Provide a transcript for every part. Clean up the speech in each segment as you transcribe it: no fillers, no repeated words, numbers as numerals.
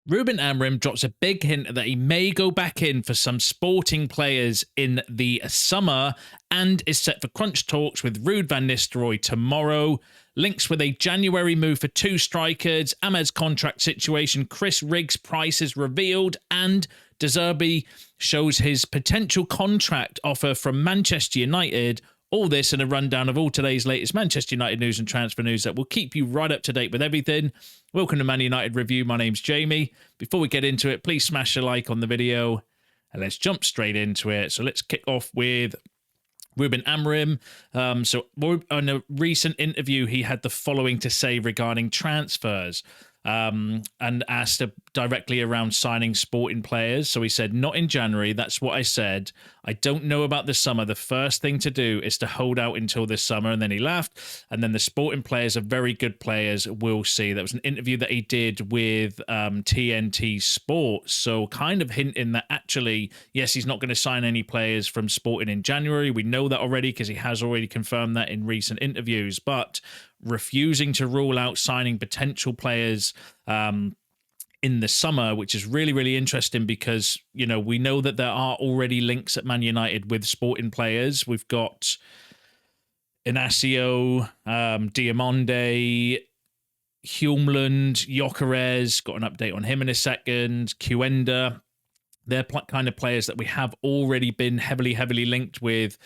Ruben Amorim drops a big hint that he may go back in for some sporting players in the summer and is set for crunch talks with Ruud van Nistelrooy tomorrow. Links with a January move for two strikers, Ahmed's contract situation, Chris Rigg's price is revealed, and Zerbi shows his potential contract offer from Manchester United. All this in a rundown of all today's latest Manchester United news and transfer news that will keep you right up to date with everything. Welcome to Man United Review. My name's Jamie. Before we get into it, please smash a like on the video and let's jump straight into it. So let's kick off with Ruben Amorim. So in a recent interview, he had the following to say regarding transfers. And asked directly around signing sporting players. So he said, not in January. That's what I said. I don't know about the summer. The first thing to do is to hold out until this summer. And then he laughed. And then the sporting players are very good players. We'll see. That was an interview that he did with TNT Sports. So kind of hinting that actually, yes, he's not going to sign any players from Sporting in January. We know that already because he has already confirmed that in recent interviews. But refusing to rule out signing potential players in the summer, which is really, really interesting because, you know, we know that there are already links at Man United with sporting players. We've got Inacio, Diamonde, Humeland, Gyokeres, got an update on him in a second, Cuenda. They're kind of players that we have already been heavily linked with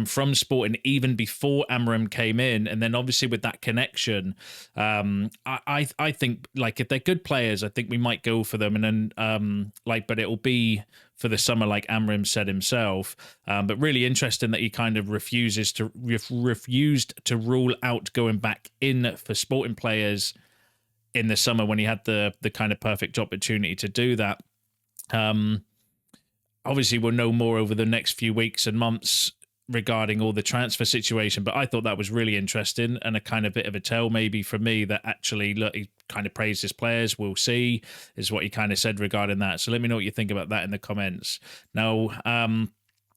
from Sporting even before Amorim came in. And then obviously with that connection, I think like if they're good players, I think we might go for them. And then but it'll be for the summer, like Amorim said himself. But really interesting that he kind of refused to rule out going back in for Sporting players in the summer when he had the kind of perfect opportunity to do that. Obviously, we'll know more over the next few weeks and months regarding all the transfer situation, but I thought that was really interesting and a kind of bit of a tell maybe for me that actually, look, he kind of praised his players. We'll see, is what he kind of said regarding that. So let me know what you think about that in the comments. Now,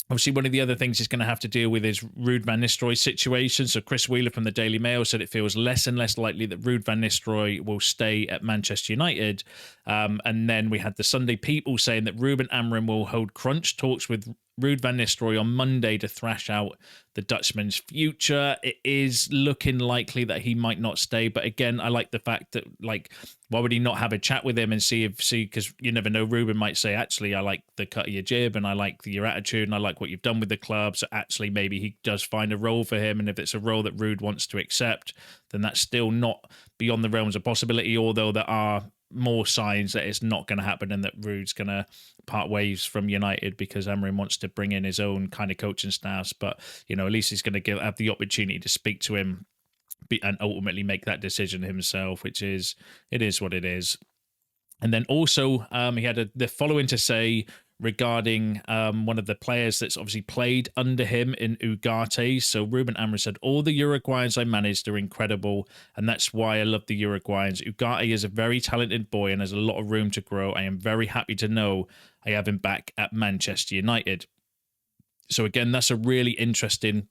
obviously, one of the other things he's going to have to deal with is Ruud van Nistelrooy situation. So Chris Wheeler from the Daily Mail said it feels less and less likely that Ruud van Nistelrooy will stay at Manchester United. And then we had the Sunday People saying that Ruben Amorim will hold crunch talks with Ruud van Nistelrooy on Monday to thrash out the Dutchman's future. It is looking likely that he might not stay. But again, I like the fact that, like, why would he not have a chat with him and see, because you never know, Ruben might say, actually, I like the cut of your jib and I like your attitude and I like what you've done with the club. So actually, maybe he does find a role for him. And if it's a role that Ruud wants to accept, then that's still not beyond the realms of possibility, although there are more signs that it's not going to happen and that Ruud's going to part ways from United because Amorim wants to bring in his own kind of coaching staffs. But, you know, at least he's going to have the opportunity to speak to him and ultimately make that decision himself, it is what it is. And then also he had the following to say regarding one of the players that's obviously played under him in Ugarte. So Ruben Amorim said, all the Uruguayans I managed are incredible, and that's why I love the Uruguayans. Ugarte is a very talented boy and has a lot of room to grow. I am very happy to know I have him back at Manchester United. So again, that's a really interesting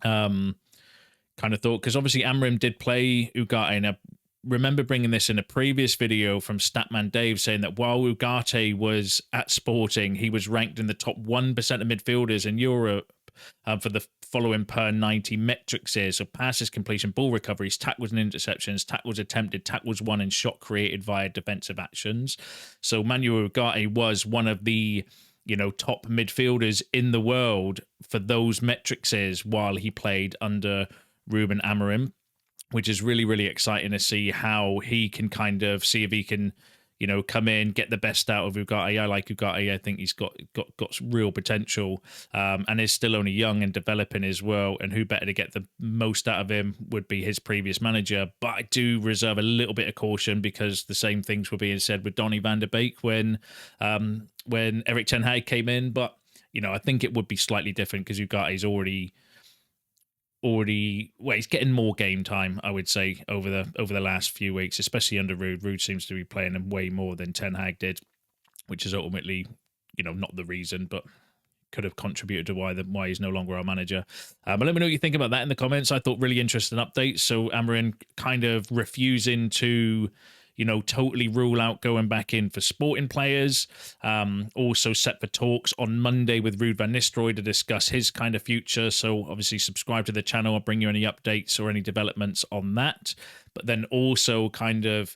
kind of thought, because obviously Amorim did play Ugarte, and I remember bringing this in a previous video from Statman Dave saying that while Ugarte was at Sporting, he was ranked in the top 1% of midfielders in Europe for the following per 90 metrics here. So passes, completion, ball recoveries, tackles and interceptions, tackles attempted, tackles won, and shot created via defensive actions. So Manuel Ugarte was one of the, you know, top midfielders in the world for those metrics while he played under Ruben Amorim, which is really, really exciting to see how he can kind of see if he can, you know, come in, get the best out of Ugarte. I like Ugarte. I think he's got real potential and is still only young and developing as well. And who better to get the most out of him would be his previous manager. But I do reserve a little bit of caution because the same things were being said with Donny van der Beek when Erik Ten Hag came in. But, you know, I think it would be slightly different because Ugarte's already he's getting more game time, I would say, over the last few weeks, especially under Ruud. Ruud seems to be playing him way more than Ten Hag did, which is ultimately, you know, not the reason, but could have contributed to why he's no longer our manager. But let me know what you think about that in the comments. I thought really interesting updates. So Amorim kind of refusing to, totally rule out going back in for sporting players. Also set for talks on Monday with Ruud van Nistelrooy to discuss his kind of future. So obviously subscribe to the channel. I'll bring you any updates or any developments on that. But then also kind of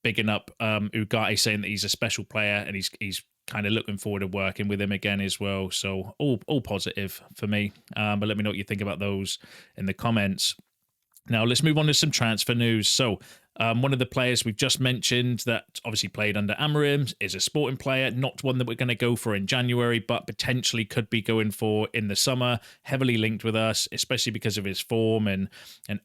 bigging up Ugarte, saying that he's a special player and he's kind of looking forward to working with him again as well. So all positive for me. But let me know what you think about those in the comments. Now let's move on to some transfer news. So one of the players we've just mentioned that obviously played under Amorim is a sporting player, not one that we're going to go for in January, but potentially could be going for in the summer. Heavily linked with us, especially because of his form and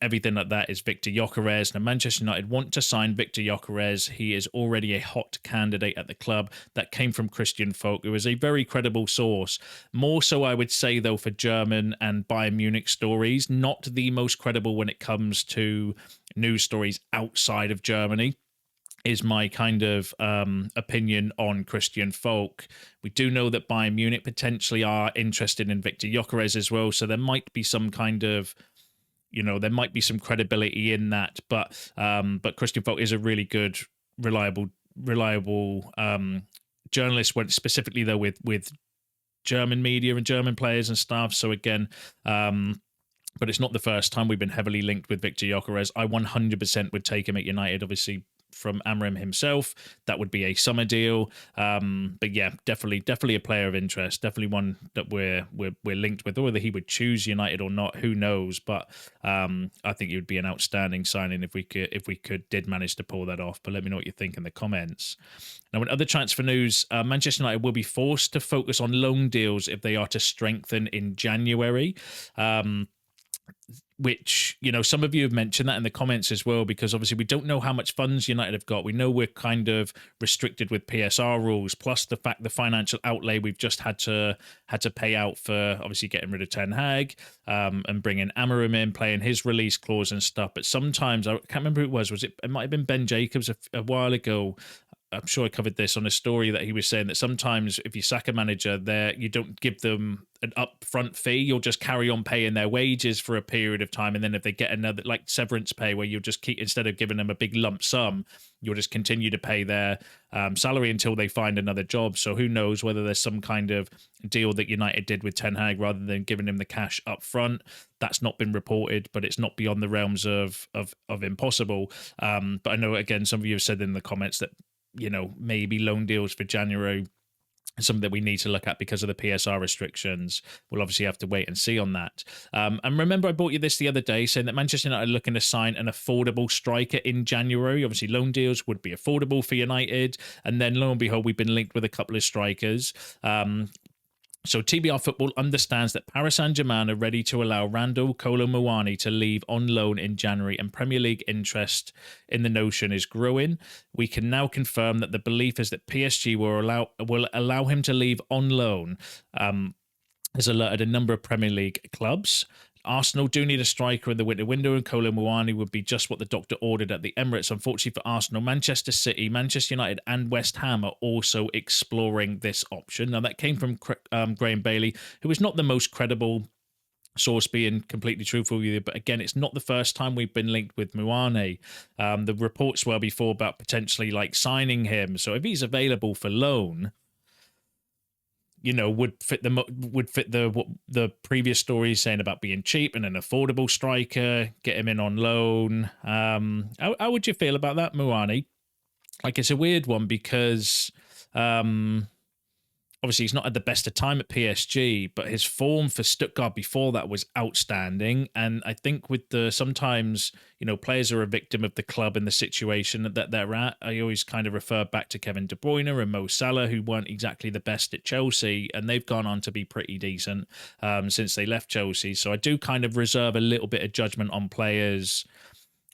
everything like that, is Viktor Gyokeres. Now Manchester United want to sign Viktor Gyokeres. He is already a hot candidate at the club. That came from Christian Folk, who is a very credible source. More so, I would say, though, for German and Bayern Munich stories, not the most credible when it comes to news stories outside of Germany, is my kind of opinion on Christian Folk. We do know that Bayern Munich potentially are interested in Viktor Gyokeres as well, so there might be some kind of, there might be some credibility in that. But Christian Folk is a really good, reliable journalist, went specifically though with German media and German players and stuff. So again, but it's not the first time we've been heavily linked with Viktor Gyokeres. I 100% would take him at United, obviously from Amorim himself. That would be a summer deal. But yeah, definitely a player of interest. Definitely one that we're linked with. Whether he would choose United or not, who knows? But I think it would be an outstanding signing if we did manage to pull that off. But let me know what you think in the comments. Now, in other transfer news, Manchester United will be forced to focus on loan deals if they are to strengthen in January. Which, some of you have mentioned that in the comments as well, because obviously we don't know how much funds United have got. We know we're kind of restricted with PSR rules, plus the fact the financial outlay we've just had to pay out for obviously getting rid of Ten Hag and bringing Amorim in, playing his release clause and stuff. But sometimes, I can't remember who it was it might have been Ben Jacobs a while ago. I'm sure I covered this on a story that he was saying that sometimes if you sack a manager, you don't give them an upfront fee. You'll just carry on paying their wages for a period of time. And then if they get another, like severance pay, where you'll just keep, instead of giving them a big lump sum, you'll just continue to pay their salary until they find another job. So who knows whether there's some kind of deal that United did with Ten Hag rather than giving him the cash up front. That's not been reported, but it's not beyond the realms of impossible. But I know, again, some of you have said in the comments that, maybe loan deals for January, something that we need to look at because of the PSR restrictions. We'll obviously have to wait and see on that. And remember, I brought you this the other day, saying that Manchester United are looking to sign an affordable striker in January. Obviously, loan deals would be affordable for United. And then, lo and behold, we've been linked with a couple of strikers. So TBR Football understands that Paris Saint-Germain are ready to allow Randal, Kolo, Muani to leave on loan in January, and Premier League interest in the notion is growing. We can now confirm that the belief is that PSG will allow him to leave on loan, has alerted a number of Premier League clubs. Arsenal do need a striker in the winter window, and Kolo Muani would be just what the doctor ordered at the Emirates. Unfortunately for Arsenal, Manchester City, Manchester United and West Ham are also exploring this option. Now, that came from Graham Bailey, who is not the most credible source, being completely truthful with you, but again, it's not the first time we've been linked with Muani. The reports were before about potentially signing him. So if he's available for loan, would fit the previous stories saying about being cheap and an affordable striker, get him in on loan. How would you feel about that, Muani? It's a weird one because obviously he's not had the best of time at PSG, but his form for Stuttgart before that was outstanding. And I think with sometimes, players are a victim of the club and the situation that they're at. I always kind of refer back to Kevin De Bruyne and Mo Salah, who weren't exactly the best at Chelsea, and they've gone on to be pretty decent since they left Chelsea. So I do kind of reserve a little bit of judgment on players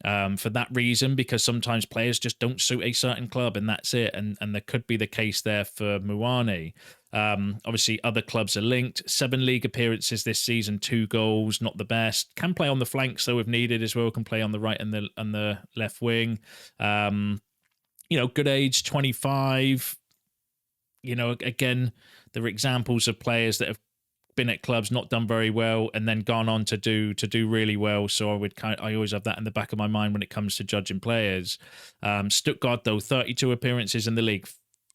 for that reason, because sometimes players just don't suit a certain club, and that's it. And there could be the case there for Muani. Obviously, other clubs are linked. 7 league appearances this season, 2 goals, not the best. Can play on the flanks though if needed as well. Can play on the right and the left wing. Good age, 25. Again, there are examples of players that have been at clubs, not done very well, and then gone on to do really well. So I always have that in the back of my mind when it comes to judging players. Stuttgart, though, 32 appearances in the league,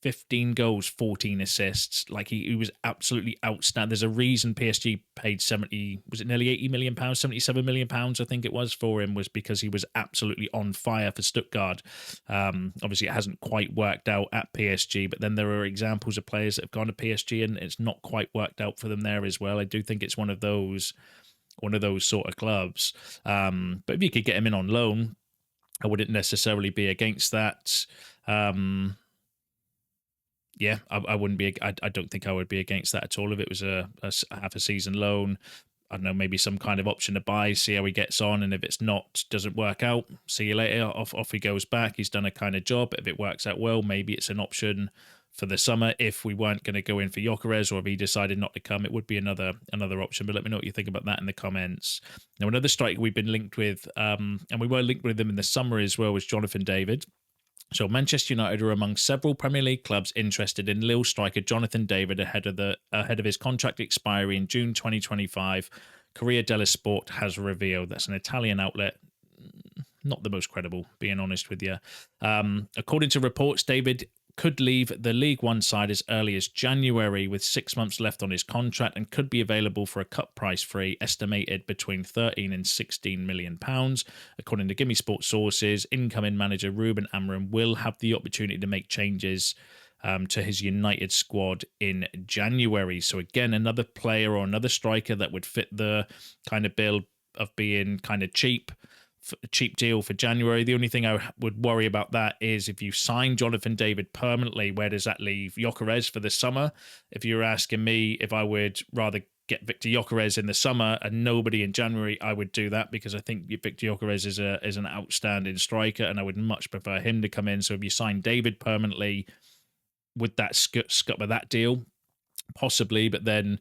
15 goals, 14 assists. Like he was absolutely outstanding. There's a reason PSG paid 70, was it nearly 80 million pounds, 77 million pounds, I think it was, for him, was because he was absolutely on fire for Stuttgart. Obviously, it hasn't quite worked out at PSG, but then there are examples of players that have gone to PSG and it's not quite worked out for them there as well. I do think it's one of those sort of clubs. But if you could get him in on loan, I wouldn't necessarily be against that. Yeah, I wouldn't be. I don't think I would be against that at all if it was a half a season loan. I don't know, maybe some kind of option to buy, see how he gets on, and if it's not, doesn't work out, see you later. Off he goes back. He's done a kind of job. If it works out well, maybe it's an option for the summer. If we weren't going to go in for Gyokeres, or if he decided not to come, it would be another option. But let me know what you think about that in the comments. Now, another striker we've been linked with, and we were linked with him in the summer as well, was Jonathan David. So Manchester United are among several Premier League clubs interested in Lille striker Jonathan David ahead of his contract expiry in June 2025. Corriere dello Sport has revealed. That's an Italian outlet. Not the most credible, being honest with you. According to reports, David could leave the League One side as early as January with 6 months left on his contract and could be available for a cut price free, estimated between 13 and 16 million pounds. According to Gimme Sports sources, incoming manager Ruben Amorim will have the opportunity to make changes to his United squad in January. So again, another player or another striker that would fit the kind of bill of being kind of cheap deal for January. The only thing I would worry about that is if you sign Jonathan David permanently, where does that leave Gyokeres for the summer? If you're asking me if I would rather get Viktor Gyokeres in the summer and nobody in January, I would do that, because I think Viktor Gyokeres is an outstanding striker and I would much prefer him to come in. So if you sign David permanently, would that scupper that deal? Possibly, but then,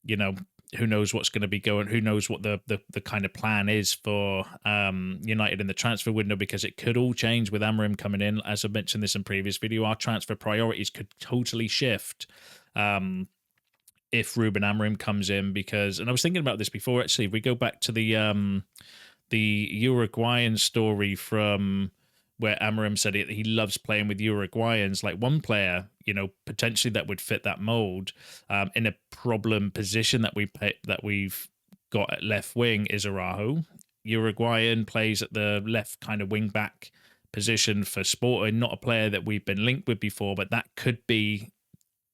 you know, who knows what's going to be going, who knows what the kind of plan is for United in the transfer window, because it could all change with Amorim coming in. As I mentioned this in previous video, our transfer priorities could totally shift if Ruben Amorim comes in, because, and I was thinking about this before actually, if we go back to the Uruguayan story from where Amorim said he loves playing with Uruguayans, like one player, you know, potentially that would fit that mold in a problem position that we've got at left wing is Araujo. Uruguayan, plays at the left kind of wing back position for Sporting, not a player that we've been linked with before, but that could be,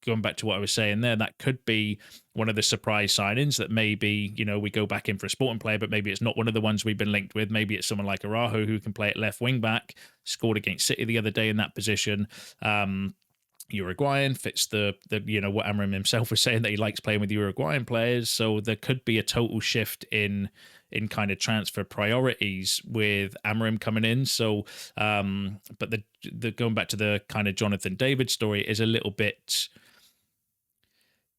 going back to what I was saying there, that could be one of the surprise signings that maybe, you know, we go back in for a Sporting player, but maybe it's not one of the ones we've been linked with. Maybe it's someone like Araujo who can play at left wing back, scored against City the other day in that position. Uruguayan fits the you know, what Amorim himself was saying, that he likes playing with Uruguayan players. So there could be a total shift in kind of transfer priorities with Amorim coming in. So but the going back to the kind of Jonathan David story is a little bit,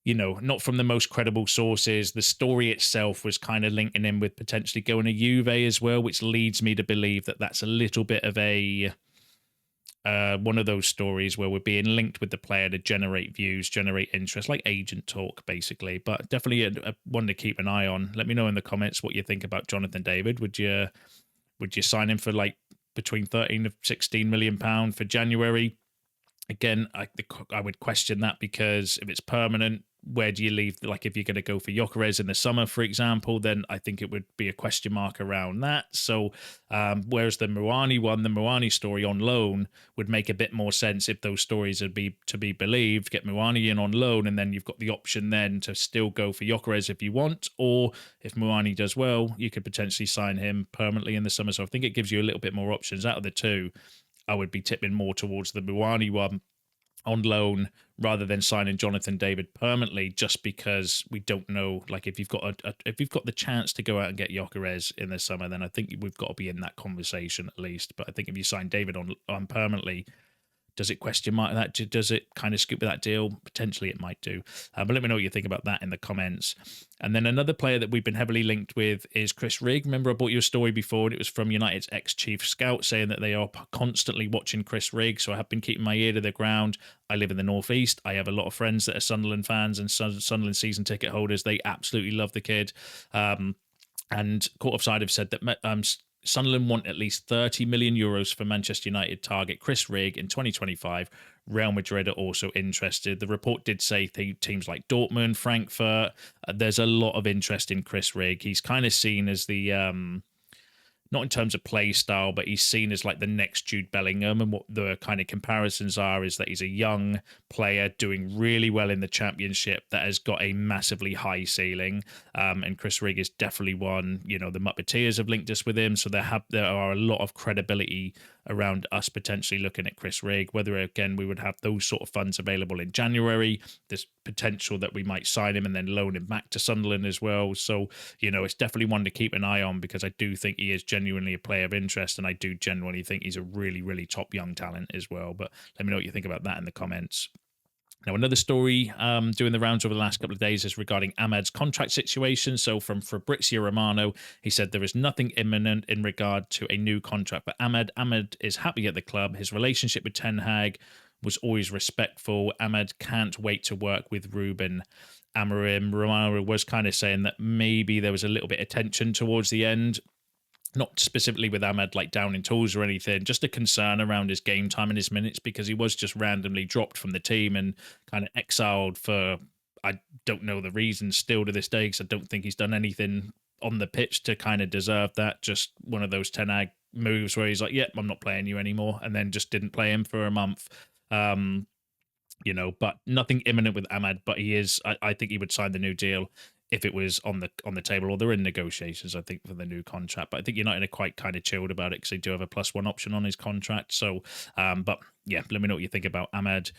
you know, not from the most credible sources. The story itself was kind of linking in with potentially going to Juve as well, which leads me to believe that that's a little bit of a one of those stories where we're being linked with the player to generate views, generate interest, like agent talk, basically. But definitely a one to keep an eye on. Let me know in the comments what you think about Jonathan David. Would you sign him for like between 13 to 16 million pound for January? Again, I would question that, because if it's permanent, where do you leave? Like, if you're going to go for Gyokeres in the summer, for example, then I think it would be a question mark around that. So whereas the Muani story on loan would make a bit more sense if those stories would be to be believed. Get Muani in on loan, and then you've got the option then to still go for Gyokeres if you want, or if Muani does well, you could potentially sign him permanently in the summer. So I think it gives you a little bit more options. Out of the two, I would be tipping more towards the Muani one on loan rather than signing Jonathan David permanently, just because we don't know. Like, if you've got if you've got the chance to go out and get Gyokeres in the summer, then I think we've got to be in that conversation at least. But I think if you sign David on permanently, Does it question mark that? Does it kind of scoop with that deal? Potentially it might do. But let me know what you think about that in the comments. And then another player that we've been heavily linked with is Chris Rigg. Remember I brought you a story before, and it was from United's ex-chief scout saying that they are constantly watching Chris Rigg. So I have been keeping my ear to the ground. I live in the Northeast. I have a lot of friends that are Sunderland fans and Sunderland season ticket holders. They absolutely love the kid. And Court Offside have said that Sunderland want at least 30 million euros for Manchester United target Chris Rigg in 2025. Real Madrid are also interested. The report did say teams like Dortmund, Frankfurt, there's a lot of interest in Chris Rigg. He's kind of seen as the not in terms of play style, but he's seen as like the next Jude Bellingham. And what the kind of comparisons are is that he's a young player doing really well in the Championship that has got a massively high ceiling. And Chris Rigg is definitely one. You know, the Muppeteers have linked us with him, so there are a lot of credibility around us potentially looking at Chris Rigg. Whether again we would have those sort of funds available in January, there's potential that we might sign him and then loan him back to Sunderland as well. So, you know, it's definitely one to keep an eye on, because I do think he is genuinely a player of interest, and I do genuinely think he's a really, really top young talent as well. But let me know what you think about that in the comments. Now, another story doing the rounds over the last couple of days is regarding Ahmed's contract situation. So from Fabrizio Romano, he said there is nothing imminent in regard to a new contract for Ahmed. Ahmed is happy at the club. His relationship with Ten Hag was always respectful. Ahmed can't wait to work with Ruben Amorim. Romano was kind of saying that maybe there was a little bit of tension towards the end. Not specifically with Ahmed like down in tools or anything, just a concern around his game time and his minutes, because he was just randomly dropped from the team and kind of exiled for, I don't know the reason still to this day, because I don't think he's done anything on the pitch to kind of deserve that. Just one of those Ten Hag moves where he's like, yep, I'm not playing you anymore, and then just didn't play him for a month. You know, but nothing imminent with Ahmed, but he is, I think he would sign the new deal if it was on the table, or they're in negotiations, I think, for the new contract. But I think United are quite kind of chilled about it, because they do have a +1 option on his contract. So, but yeah, let me know what you think about Ahmed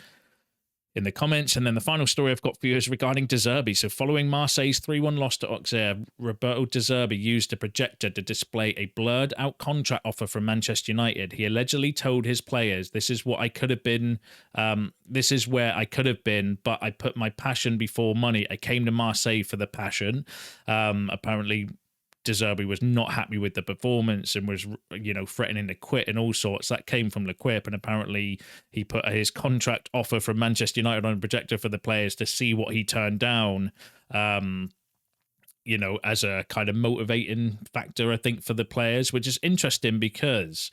in the comments. And then the final story I've got for you is regarding De Zerbi. So following Marseille's 3-1 loss to Auxerre, Roberto De Zerbi used a projector to display a blurred out contract offer from Manchester United. He allegedly told his players, "This is what I could have been. This is where I could have been, but I put my passion before money. I came to Marseille for the passion." Apparently, De Zerbi was not happy with the performance and was, you know, threatening to quit and all sorts. That came from L'Equipe, and apparently he put his contract offer from Manchester United on a projector for the players to see what he turned down, you know, as a kind of motivating factor, I think, for the players, which is interesting because,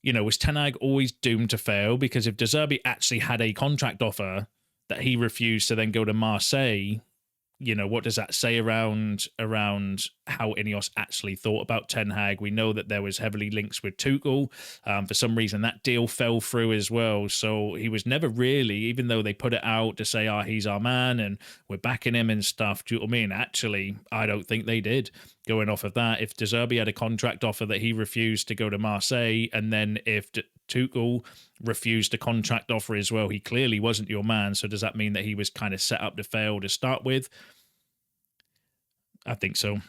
you know, was Ten Hag always doomed to fail? Because if De Zerbi actually had a contract offer that he refused to then go to Marseille, you know, what does that say around how Ineos actually thought about Ten Hag? We know that there was heavily links with Tuchel. For some reason, that deal fell through as well. So he was never really, even though they put it out to say, he's our man and we're backing him and stuff. Do you know what I mean? Actually, I don't think they did. Going off of that, if De Zerbi had a contract offer that he refused to go to Marseille, and then if Tuchel refused a contract offer as well, he clearly wasn't your man. So does that mean that he was kind of set up to fail to start with? I think so.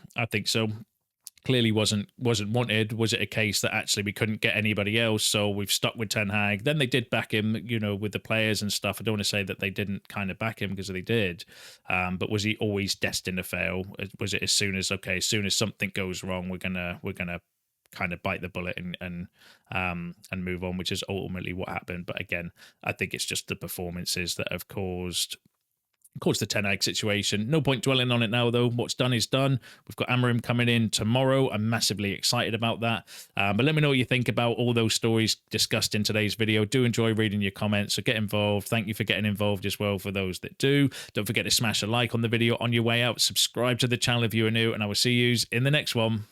Clearly wasn't wanted. Was it a case that actually we couldn't get anybody else, so we've stuck with Ten Hag? Then they did back him, you know, with the players and stuff. I don't want to say that they didn't kind of back him, because they did. But was he always destined to fail? Was it as soon as something goes wrong, we're gonna kind of bite the bullet and move on, which is ultimately what happened. But again, I think it's just the performances that have caused the Ten Hag situation. No point dwelling on it now, though. What's done is done. We've got Amorim coming in tomorrow. I'm massively excited about that. But let me know what you think about all those stories discussed in today's video. Do enjoy reading your comments, so get involved. Thank you for getting involved as well for those that do. Don't forget to smash a like on the video on your way out. Subscribe to the channel if you are new, and I will see you in the next one.